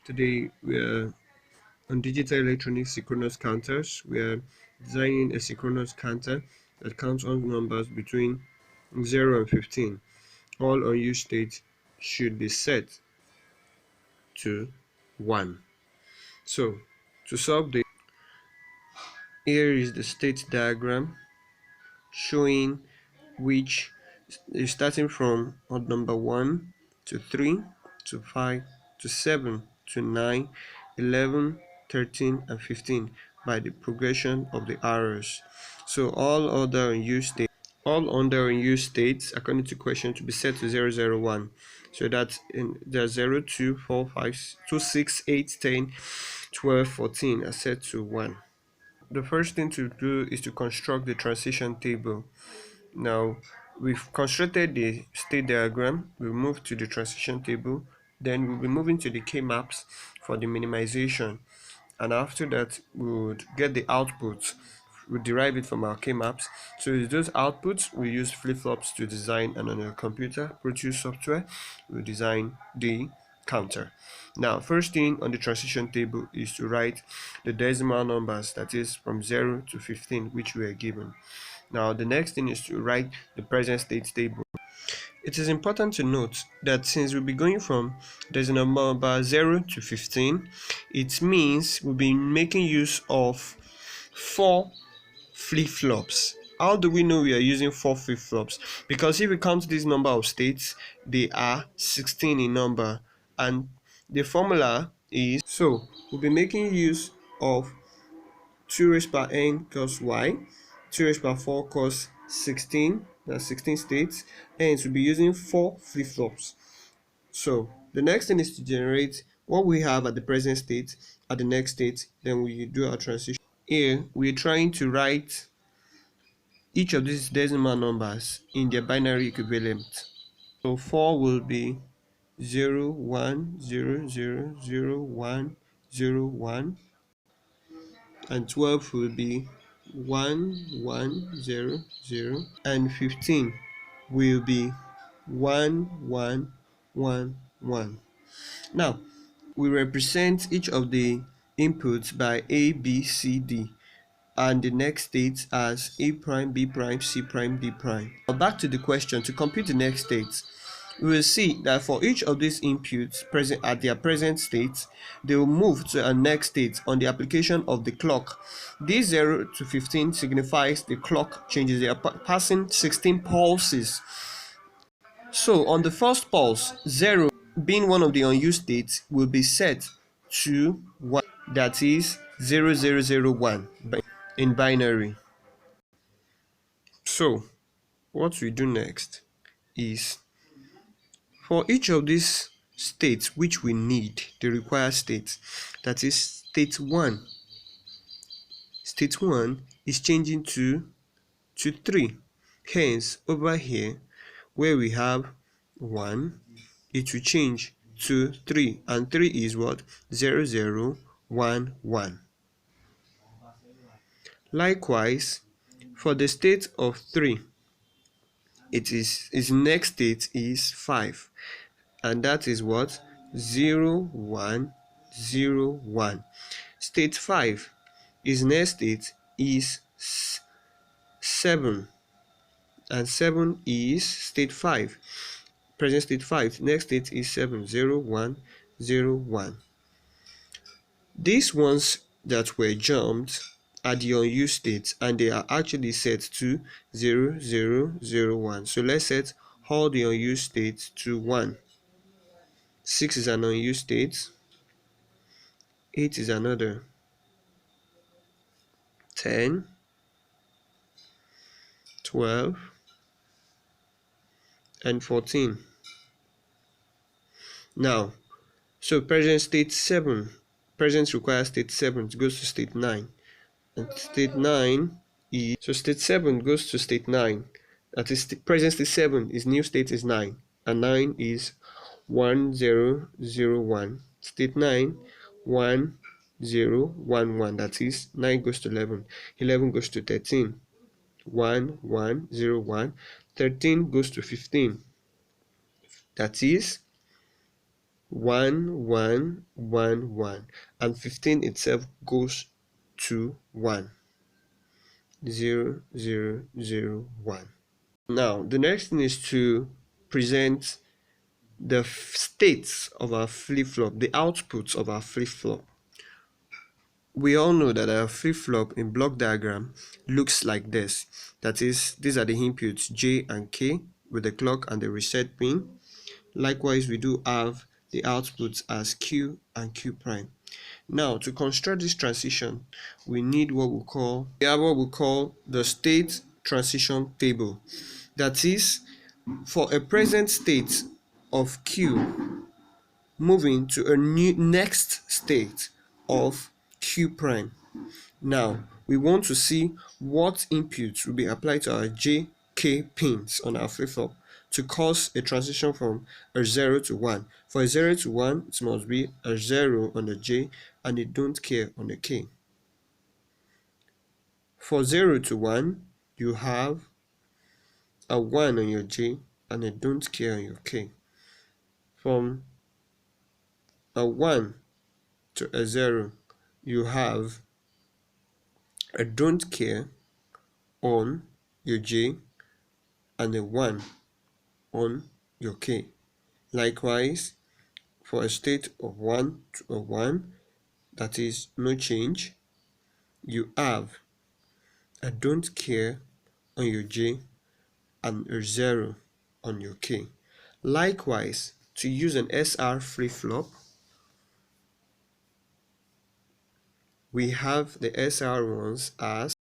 Today we are on digital electronic synchronous counters. We are designing a synchronous counter that counts all numbers between 0 and 15. All unused states should be set to 1. So to solve this, here is the state diagram showing which is starting from odd number 1 to 3 to 5 to 7 to 9, 11, 13 and 15 by the progression of the arrows. So all other unused states according to question to be set to 0, 0, 1. So that's in the 0, 2, 4, 5, 2, 6, 8, 10, 12, 14 are set to 1. The first thing to do is to construct the transition table. Now we've constructed the state diagram, we'll move to the transition table, then we'll be moving to the key maps for the minimization, and after that we would get the outputs. We derive it from our key maps. So with those outputs we use flip-flops to design, and on a computer Proteus software we design the counter. Now first thing on the transition table is to write the decimal numbers, that is from 0 to 15, which we are given. Now the next thing is to write the present state table. It is important to note that since we'll be going from decimal number 0 to 15, it means we'll be making use of 4 flip-flops. How do we know we are using 4 flip-flops? Because if we count this number of states, they are 16 in number, and the formula is, so we'll be making use of 2 raised by n cos y, 2 raised by 4 cos 16, that's 16 states, and we'll be using 4 flip-flops. So the next thing is to generate what we have at the present state at the next state, then we do our transition. Here we're trying to write each of these decimal numbers in their binary equivalent. So 4 will be 0, 1, 0, 0, 0, 1, 0, 1, and 12 will be 1, 1, 0, 0, and 15 will be 1, 1, 1, 1. Now we represent each of the inputs by A, B, C, D, and the next state as A prime, B prime, C prime, D prime. Now back to the question. To compute the next states, we will see that for each of these inputs present at their present state, they will move to a next state on the application of the clock. This 0 to 15 signifies the clock changes. They are passing 16 pulses. So on the first pulse, 0 being one of the unused states will be set to 1, that is 0001 in binary. So what we do next is, for each of these states which we need, the required states, that is state 1. State 1 is changing to 3. Hence, over here, where we have 1, it will change to 3. And 3 is what? 0011. Likewise, for the state of 3, its next state is 5. And that is what? 0101. State 5, its next state is 7, and 7 is state 5. Present state 5, next state is 70101. These ones that were jumped are the unused states, and they are actually set to 0001. So let's set all the unused states to 1. 6 is an unused state, 8 is another, 10, 12, and 14. Now, so present state 7, present requires state 7, it goes to state 9, and state 9 is, so state 7 goes to state 9, that is present state 7, is new state is 9, and 9 is 1001. State 9, 1011, that is 9 goes to 11, 11 goes to 13, 1101, 13 goes to 15, that is 1 1 1 1, and 15 itself goes to 1, 0 0 0 1. Now the next thing is to present the states of our flip-flop, the outputs of our flip-flop. We all know that our flip-flop in block diagram looks like this. That is, these are the inputs J and K with the clock and the reset pin. Likewise, we do have the outputs as Q and Q prime. Now, to construct this transition, we need what we call the state transition table. That is, for a present state of Q moving to a new next state of Q prime. Now, we want to see what inputs will be applied to our J, K pins on our flip-flop to cause a transition from a 0 to 1. For a 0 to 1, it must be a 0 on the J and a don't care on the K. For 0 to 1, you have a 1 on your J and a don't care on your K. From a 1 to a 0, you have a don't care on your J and a 1 on your K. Likewise, for a state of 1 to a 1, that is no change, you have a don't care on your J and a 0 on your K. Likewise, to use an SR flip-flop, we have the SR ones as